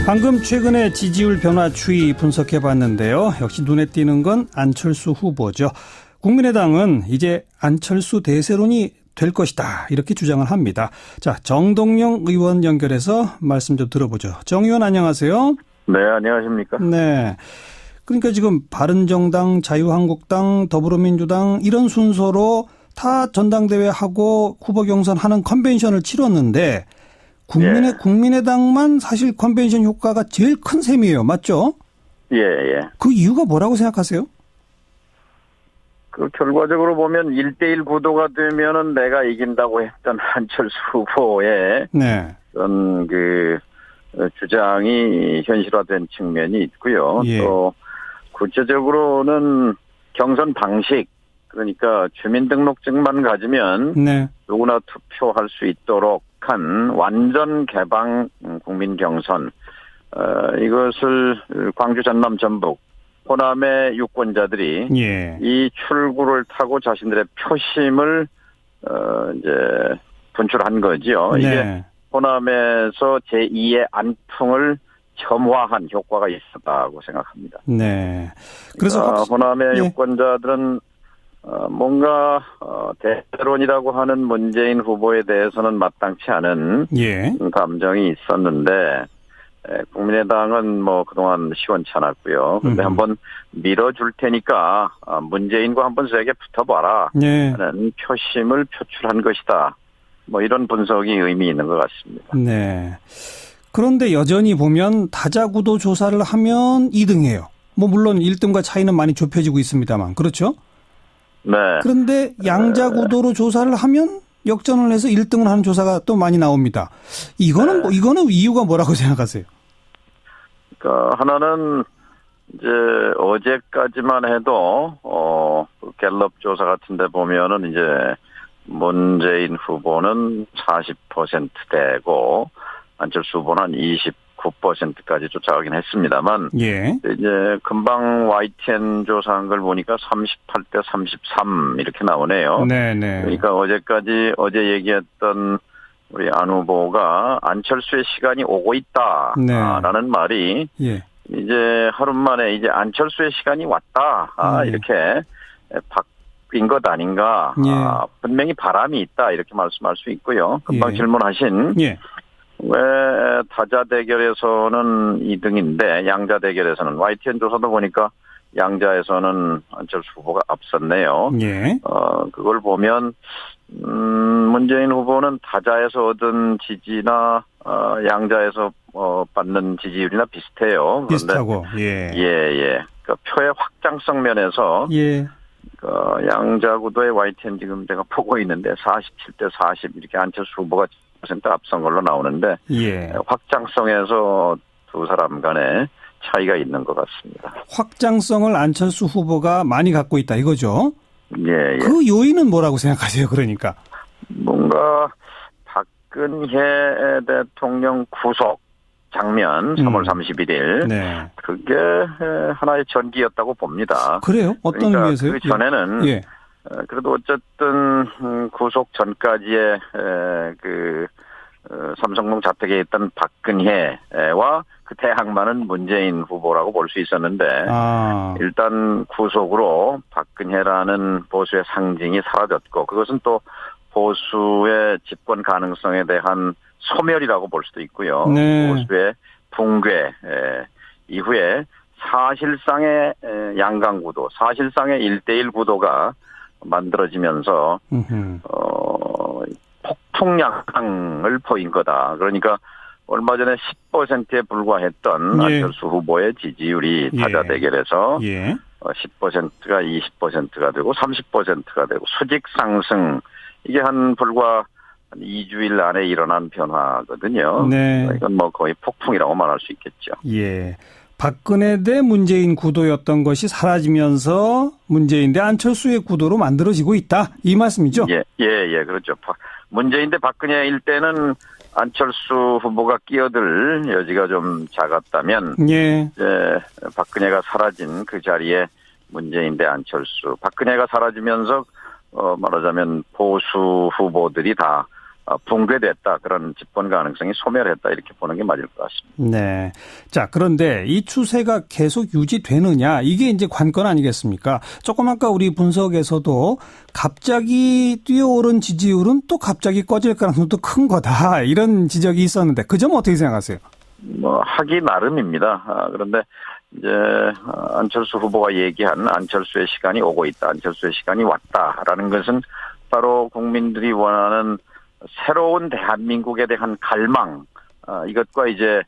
방금 최근의 지지율 변화 추이 분석해봤는데요. 역시 눈에 띄는 건 안철수 후보죠. 국민의당은 이제 안철수 대세론이 될 것이다 이렇게 주장을 합니다. 자, 정동영 의원 연결해서 말씀 좀 들어보죠. 정 의원 안녕하세요. 네, 안녕하십니까. 네. 그러니까 지금 바른정당, 자유한국당, 더불어민주당 이런 순서로 타 전당대회하고 후보 경선하는 컨벤션을 치렀는데 국민의당만 사실 컨벤션 효과가 제일 큰 셈이에요. 맞죠? 예, 예. 그 이유가 뭐라고 생각하세요? 그 결과적으로 보면 1대1 구도가 되면은 내가 이긴다고 했던 안철수 후보의 그런 그 주장이 현실화된 측면이 있고요. 예. 또 구체적으로는 경선 방식, 그러니까 주민등록증만 가지면 누구나 투표할 수 있도록 한 완전 개방 국민 경선, 이것을 광주, 전남, 전북, 호남의 유권자들이 이 출구를 타고 자신들의 표심을 이제 분출한 거지요. 이게 호남에서 제2의 안풍을 첨화한 효과가 있었다고 생각합니다. 네. 그래서 호남의 유권자들은 뭔가 대세론이라고 하는 문재인 후보에 대해서는 마땅치 않은 감정이 있었는데 국민의당은 뭐 그동안 시원찮았고요. 그런데 한번 밀어줄 테니까 문재인과 한번 세게 붙어봐라 하는 표심을 표출한 것이다. 뭐 이런 분석이 의미 있는 것 같습니다. 네. 그런데 여전히 보면 다자구도 조사를 하면 2등이에요. 뭐 물론 1등과 차이는 많이 좁혀지고 있습니다만 그렇죠? 네. 그런데 양자구도로 조사를 하면 역전을 해서 1등을 하는 조사가 또 많이 나옵니다. 이거는 이거는 이유가 뭐라고 생각하세요? 그러니까 하나는 이제 어제까지만 해도 갤럽 조사 같은데 보면은 이제 문재인 후보는 40%대고 안철수 후보는 한 29%까지 쫓아가긴 했습니다만 이제 금방 YTN 조사한 걸 보니까 38대 33 이렇게 나오네요. 그러니까 어제 얘기했던 우리 안 후보가 안철수의 시간이 오고 있다라는 말이 이제 하루 만에 이제 안철수의 시간이 왔다 이렇게 바뀐 것 아닌가. 분명히 바람이 있다 이렇게 말씀할 수 있고요. 금방 질문하신 왜 다자 대결에서는 2등인데 양자 대결에서는 YTN 조사도 보니까 양자에서는 안철수 후보가 앞섰네요. 그걸 보면 문재인 후보는 다자에서 얻은 지지나 양자에서 받는 지지율이나 비슷해요. 비슷하고 그러니까 표의 확장성 면에서 양자구도의 YTN 지금 제가 보고 있는데 47대 40 이렇게 안철수 후보가 10% 앞선 걸로 나오는데 확장성에서 두 사람 간에 차이가 있는 것 같습니다. 확장성을 안철수 후보가 많이 갖고 있다 이거죠? 그 요인은 뭐라고 생각하세요? 그러니까 뭔가 박근혜 대통령 구속 장면 3월 31일 그게 하나의 전기였다고 봅니다. 그래요? 어떤 의미에서요? 그 전에는 그래도 어쨌든 구속 전까지의 그 삼성동 자택에 있던 박근혜와 그 대항마는 문재인 후보라고 볼 수 있었는데 일단 구속으로 박근혜라는 보수의 상징이 사라졌고 그것은 또 보수의 집권 가능성에 대한 소멸이라고 볼 수도 있고요. 보수의 붕괴 이후에 사실상의 양강구도, 사실상의 1대1 구도가 만들어지면서 폭풍양강을 보인 거다. 그러니까 얼마 전에 10%에 불과했던 안철수 후보의 지지율이 다자 대결에서 10%가 20%가 되고 30%가 되고 수직 상승 이게 한 불과 2주일 안에 일어난 변화거든요. 이건 뭐 거의 폭풍이라고 말할 수 있겠죠. 박근혜 대 문재인 구도였던 것이 사라지면서 문재인 대 안철수의 구도로 만들어지고 있다. 이 말씀이죠? 그렇죠. 문재인 대 박근혜일 때는 안철수 후보가 끼어들 여지가 좀 작았다면 이제 박근혜가 사라진 그 자리에 문재인 대 안철수. 박근혜가 사라지면서 말하자면 보수 후보들이 다 붕괴됐다. 그런 집권 가능성이 소멸했다. 이렇게 보는 게 맞을 것 같습니다. 네. 자, 그런데 이 추세가 계속 유지되느냐, 이게 이제 관건 아니겠습니까? 조금 아까 우리 분석에서도 갑자기 뛰어오른 지지율은 또 갑자기 꺼질 가능성도 큰 거다. 이런 지적이 있었는데 그 점 어떻게 생각하세요? 하기 나름입니다. 그런데 이제 안철수 후보가 얘기한 안철수의 시간이 오고 있다. 안철수의 시간이 왔다라는 것은 바로 국민들이 원하는 새로운 대한민국에 대한 갈망, 이것과 이제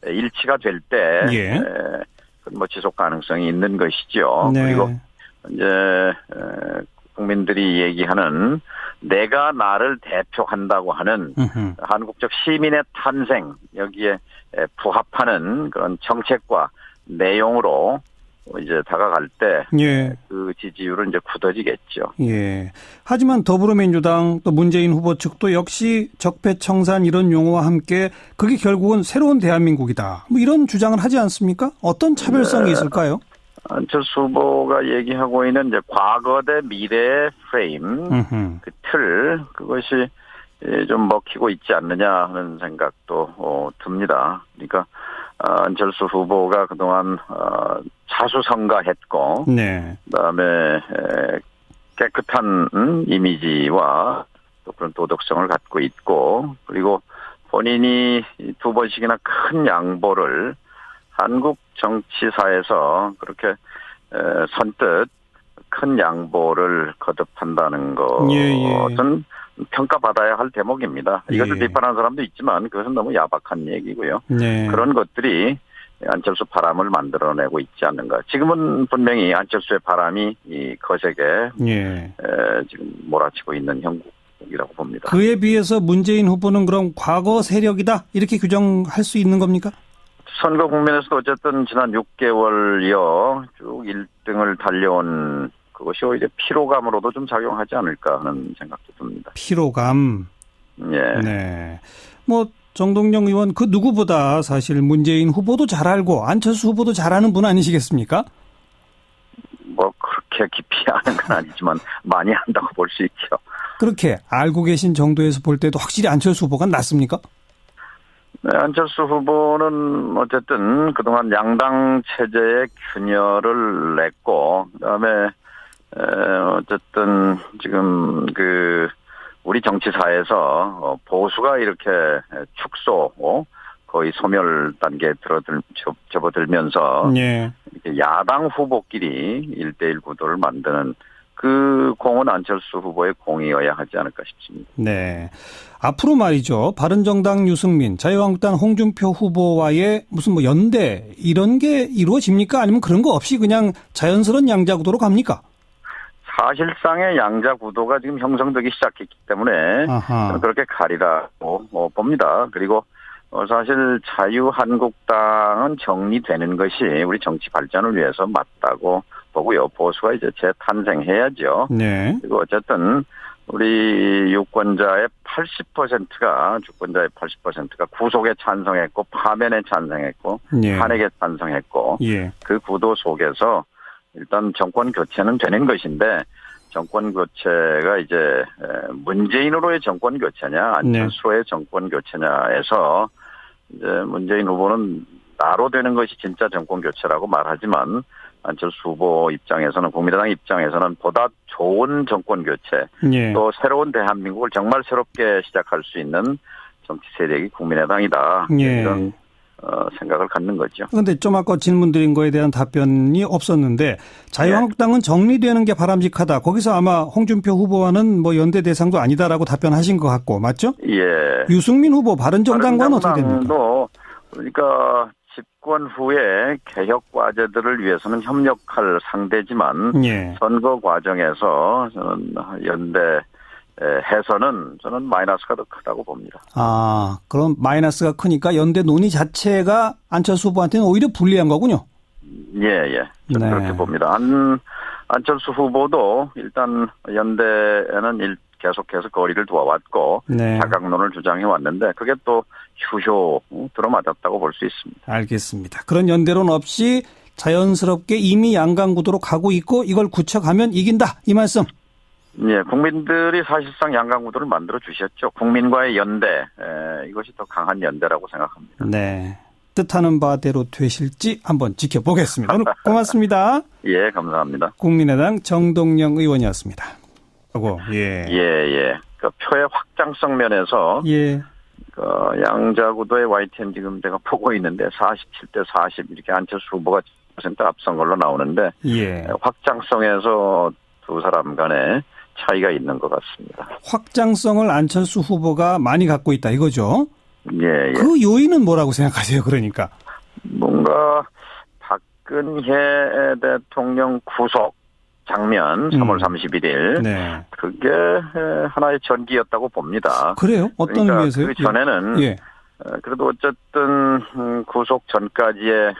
일치가 될 때, 예. 지속 가능성이 있는 것이죠. 네. 그리고 이제 국민들이 얘기하는 내가 나를 대표한다고 하는 한국적 시민의 탄생, 여기에 부합하는 그런 정책과 내용으로 이제 다가갈 때 그 지지율은 이제 굳어지겠죠. 예. 하지만 더불어민주당 또 문재인 후보 측도 역시 적폐청산 이런 용어와 함께 그게 결국은 새로운 대한민국이다. 뭐 이런 주장을 하지 않습니까? 어떤 차별성이 있을까요? 안철수 후보가 얘기하고 있는 이제 과거 대 미래의 프레임, 그 틀, 그것이 좀 먹히고 있지 않느냐 하는 생각도 듭니다. 그러니까 안철수 후보가 그동안 자수성가했고, 네. 그다음에 깨끗한 이미지와 또 그런 도덕성을 갖고 있고, 그리고 본인이 2번씩이나 큰 양보를 한국 정치사에서 그렇게 선뜻 큰 양보를 거듭한다는 것은 평가받아야 할 대목입니다. 이것을 비판하는 사람도 있지만 그것은 너무 야박한 얘기고요. 그런 것들이 안철수 바람을 만들어내고 있지 않는가. 지금은 분명히 안철수의 바람이 이 거세게 지금 몰아치고 있는 형국이라고 봅니다. 그에 비해서 문재인 후보는 그럼 과거 세력이다 이렇게 규정할 수 있는 겁니까? 선거 국면에서도 어쨌든 지난 6개월여 쭉 1등을 달려온 그것이 오히려 피로감으로도 좀 작용하지 않을까 하는 생각도 듭니다. 피로감. 예. 네. 정동영 의원 그 누구보다 사실 문재인 후보도 잘 알고 안철수 후보도 잘 아는 분 아니시겠습니까? 그렇게 깊이 아는 건 아니지만 많이 안다고 볼 수 있죠. 그렇게 알고 계신 정도에서 볼 때도 확실히 안철수 후보가 낫습니까? 네, 안철수 후보는 어쨌든 그동안 양당 체제의 균열을 냈고, 그다음에 어쨌든 지금 우리 정치사에서 보수가 이렇게 축소, 거의 소멸 단계에 접어들면서 이렇게 야당 후보끼리 1대1 구도를 만드는 그 공은 안철수 후보의 공이어야 하지 않을까 싶습니다. 네. 앞으로 말이죠. 바른정당 유승민, 자유한국당 홍준표 후보와의 무슨 연대 이런 게 이루어집니까? 아니면 그런 거 없이 그냥 자연스러운 양자 구도로 갑니까? 사실상의 양자 구도가 지금 형성되기 시작했기 때문에 그렇게 가리라고 봅니다. 그리고 사실 자유한국당은 정리되는 것이 우리 정치 발전을 위해서 맞다고 보고요. 보수가 이제 재탄생해야죠. 네. 그리고 어쨌든 우리 유권자의 80%가 주권자의 80%가 구속에 찬성했고 파면에 찬성했고 탄핵에 찬성했고 그 구도 속에서 일단 정권 교체는 되는 것인데 정권 교체가 이제 문재인으로의 정권 교체냐 안철수의 정권 교체냐에서 이제 문재인 후보는 나로 되는 것이 진짜 정권 교체라고 말하지만 안철수 후보 입장에서는 국민의당 입장에서는 보다 좋은 정권 교체 또 새로운 대한민국을 정말 새롭게 시작할 수 있는 정치 세력이 국민의당이다. 이런 생각을 갖는 거죠. 그런데 좀 아까 질문드린 거에 대한 답변이 없었는데 자유한국당은 정리되는 게 바람직하다. 거기서 아마 홍준표 후보와는 연대 대상도 아니다라고 답변하신 것 같고 맞죠? 예. 유승민 후보 바른정당과는 어떻게 됩니까? 그러니까 집권 후에 개혁 과제들을 위해서는 협력할 상대지만 선거 과정에서 저는 연대해서는 저는 마이너스가 더 크다고 봅니다. 그럼 마이너스가 크니까 연대 논의 자체가 안철수 후보한테는 오히려 불리한 거군요. 예. 저는 그렇게 봅니다. 안철수 후보도 일단 연대에는 계속해서 거리를 두어왔고 자각론을 주장해 왔는데 그게 또 휴효 들어맞았다고 볼 수 있습니다. 알겠습니다. 그런 연대론 없이 자연스럽게 이미 양강 구도로 가고 있고 이걸 굳혀가면 이긴다 이 말씀. 예, 국민들이 사실상 양강구도를 만들어 주셨죠. 국민과의 연대, 이것이 더 강한 연대라고 생각합니다. 네. 뜻하는 바대로 되실지 한번 지켜보겠습니다. 오늘 고맙습니다. 예, 감사합니다. 국민의당 정동영 의원이었습니다. 예. 그 표의 확장성 면에서 예. 그 양자구도의 YTN 지금 제가 보고 있는데 47대 40 이렇게 안철수 후보가 10% 앞선 걸로 나오는데 예. 확장성에서 두 사람 간에 차이가 있는 것 같습니다. 확장성을 안철수 후보가 많이 갖고 있다 이거죠? 예. 그 요인은 뭐라고 생각하세요? 그러니까 뭔가 박근혜 대통령 구속 장면 3월 31일 네. 그게 하나의 전기였다고 봅니다. 그래요? 어떤 그러니까 의미에서요? 그 전에는 예. 그래도 어쨌든 구속 전까지의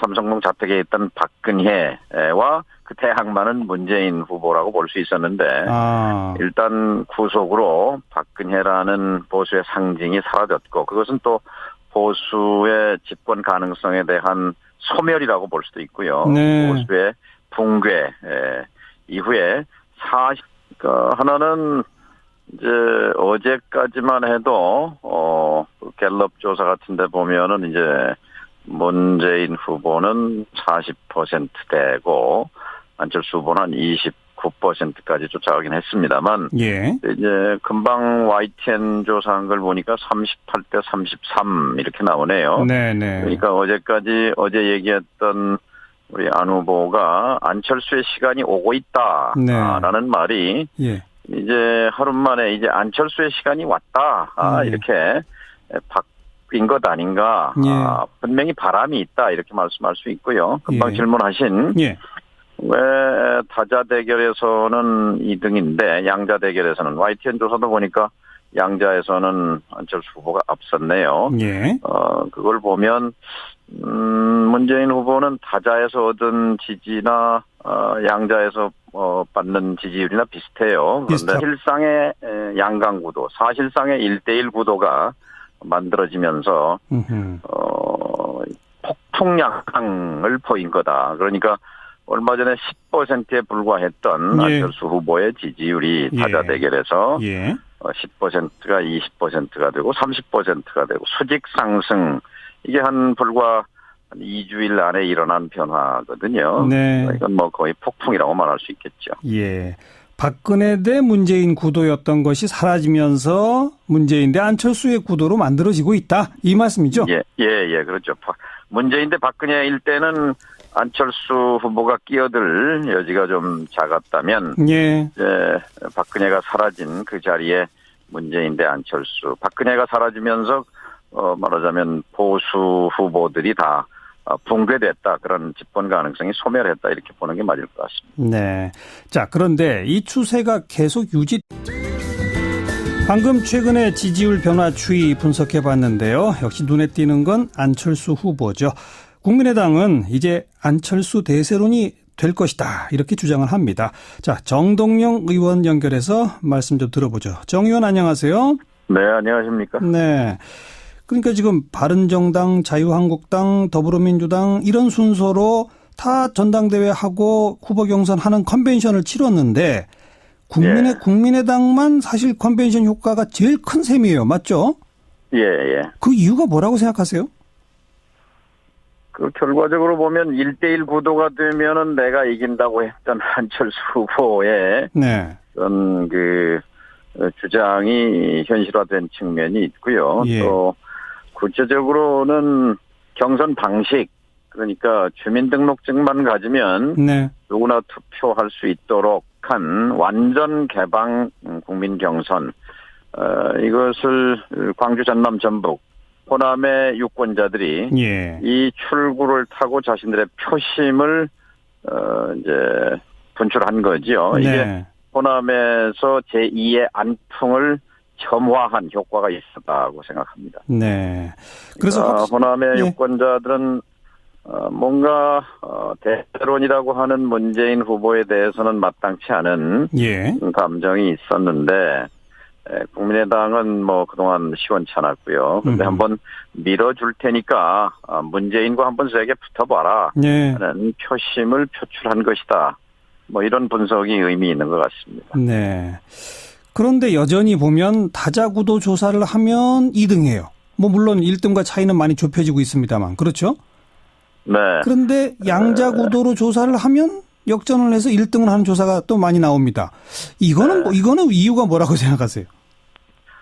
삼성동 자택에 있던 박근혜와 그 대항마는 문재인 후보라고 볼 수 있었는데 일단 구속으로 박근혜라는 보수의 상징이 사라졌고 그것은 또 보수의 집권 가능성에 대한 소멸이라고 볼 수도 있고요. 네. 보수의 붕괴 이후에 하나는 이제 어제까지만 해도 갤럽 조사 같은 데 보면은 이제 문재인 후보는 40%대고 안철수 후보는 한 29%까지 쫓아가긴 했습니다만 예. 이제 금방 YTN 조사한 걸 보니까 38대 33 이렇게 나오네요. 네네. 그러니까 어제 얘기했던 우리 안 후보가 안철수의 시간이 오고 있다라는 말이 예. 이제 하루 만에 이제 안철수의 시간이 왔다 이렇게 바뀐 것 아닌가. 분명히 바람이 있다 이렇게 말씀할 수 있고요. 금방 질문하신 왜 타자 대결에서는 2등인데 양자 대결에서는 YTN 조사도 보니까 양자에서는 안철수 후보가 앞섰네요. 그걸 보면 문재인 후보는 타자에서 얻은 지지나 양자에서 받는 지지율이나 비슷해요. 그런데 실상의 양강구도, 사실상의 1대1 구도가 만들어지면서 폭풍 양강을 보인 거다. 그러니까 얼마 전에 10%에 불과했던 안철수 후보의 지지율이 타자 대결에서 10%가 20%가 되고 30%가 되고 수직 상승 이게 불과 2주일 안에 일어난 변화거든요. 이건 뭐 거의 폭풍이라고 말할 수 있겠죠. 예. 박근혜 대 문재인 구도였던 것이 사라지면서 문재인 대 안철수의 구도로 만들어지고 있다. 이 말씀이죠? 예, 그렇죠. 문재인 대 박근혜일 때는 안철수 후보가 끼어들 여지가 좀 작았다면 이제 박근혜가 사라진 그 자리에 문재인 대 안철수. 박근혜가 사라지면서 말하자면 보수 후보들이 다 붕괴됐다. 그런 집권 가능성이 소멸했다. 이렇게 보는 게 맞을 것 같습니다. 네. 자, 그런데 이 추세가 계속 방금 최근에 지지율 변화 추이 분석해 봤는데요. 역시 눈에 띄는 건 안철수 후보죠. 국민의당은 이제 안철수 대세론이 될 것이다. 이렇게 주장을 합니다. 자, 정동영 의원 연결해서 말씀 좀 들어보죠. 정 의원 안녕하세요. 네, 안녕하십니까. 네. 그러니까 지금 바른정당, 자유한국당, 더불어민주당 이런 순서로 다 전당대회하고 후보 경선하는 컨벤션을 치렀는데 국민의당만 사실 컨벤션 효과가 제일 큰 셈이에요. 맞죠? 예. 그 이유가 뭐라고 생각하세요? 결과적으로 보면 1대1 구도가 되면은 내가 이긴다고 했던 안철수 후보의 그런 주장이 현실화된 측면이 있고요. 또 구체적으로는 경선 방식, 그러니까 주민등록증만 가지면 누구나 투표할 수 있도록 한 완전 개방 국민 경선, 이것을 광주, 전남, 전북, 호남의 유권자들이 이 출구를 타고 자신들의 표심을 이제 분출한 거죠. 이게 호남에서 제2의 안풍을 점화한 효과가 있었다고 생각합니다. 네. 그래서 호남의 유권자들은 뭔가 대세론이라고 하는 문재인 후보에 대해서는 마땅치 않은 감정이 있었는데 국민의당은 뭐 그동안 시원찮았고요. 그런데 한번 밀어줄 테니까 문재인과 한번 세게 붙어봐라 하는 표심을 표출한 것이다. 뭐 이런 분석이 의미 있는 것 같습니다. 네. 그런데 여전히 보면 다자구도 조사를 하면 2등이에요. 뭐 물론 1등과 차이는 많이 좁혀지고 있습니다만 그렇죠? 네. 그런데 양자구도로 조사를 하면 역전을 해서 1등을 하는 조사가 또 많이 나옵니다. 이거는 이유가 뭐라고 생각하세요?